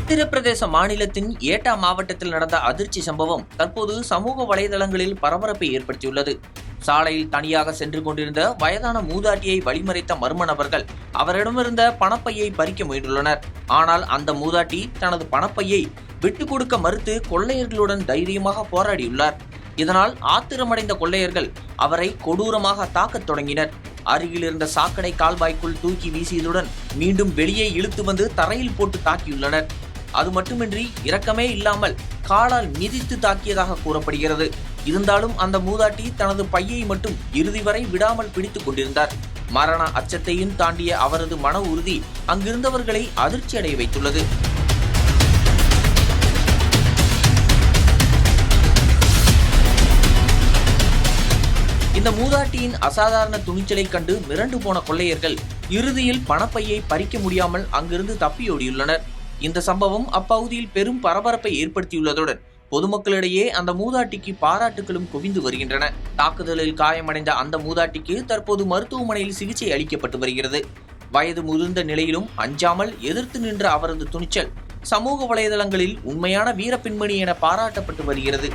உத்தரப்பிரதேச மாநிலத்தின் ஏட்டா மாவட்டத்தில் நடந்த அதிர்ச்சி சம்பவம் தற்போது சமூக வலைதளங்களில் பரபரப்பை ஏற்படுத்தியுள்ளது. சாலையில் தனியாக சென்று கொண்டிருந்த வயதான மூதாட்டியை வழிமறைத்த மர்ம நபர்கள் அவரிடமிருந்த பணப்பையை பறிக்க முயன்றுள்ளனர். ஆனால் அந்த மூதாட்டி தனது பணப்பையை விட்டுக் கொடுக்க மறுத்து கொள்ளையர்களுடன் தைரியமாக போராடியுள்ளார். இதனால் ஆத்திரமடைந்த கொள்ளையர்கள் அவரை கொடூரமாக தாக்கத் தொடங்கினர். அருகில் இருந்த சாக்கடை கால்வாய்க்குள் தூக்கி வீசியதுடன் மீண்டும் வெளியே இழுத்து வந்து தரையில் போட்டு தாக்கியுள்ளனர். அது மட்டுமின்றி இரக்கமே இல்லாமல் காலால் மிதித்து தாக்கியதாக கூறப்படுகிறது. இருந்தாலும் அந்த மூதாட்டி தனது பையை மட்டும் இறுதி வரை விடாமல் பிடித்துக் கொண்டிருந்தார். மரண அச்சத்தையும் தாண்டிய அவரது மன உறுதி அங்கிருந்தவர்களை அதிர்ச்சி அடைய வைத்துள்ளது. இந்த மூதாட்டியின் அசாதாரண துணிச்சலை கண்டு மிரண்டு போன கொள்ளையர்கள் இறுதியில் பணப்பையை பறிக்க முடியாமல் அங்கிருந்து தப்பியோடியுள்ளனர். இந்த சம்பவம் அப்பகுதியில் பெரும் பரபரப்பை ஏற்படுத்தியுள்ளதுடன் பொதுமக்களிடையே அந்த மூதாட்டிக்கு பாராட்டுகளும் குவிந்து வருகின்றன. தாக்குதலில் காயமடைந்த அந்த மூதாட்டிக்கு தற்போது மருத்துவமனையில் சிகிச்சை அளிக்கப்பட்டு வருகிறது. வயது முதிர்ந்த நிலையிலும் அஞ்சாமல் எதிர்த்து நின்ற அவரது துணிச்சல் சமூக வலைதளங்களில் உண்மையான வீரப்பெண்மணி என பாராட்டப்பட்டு வருகிறது.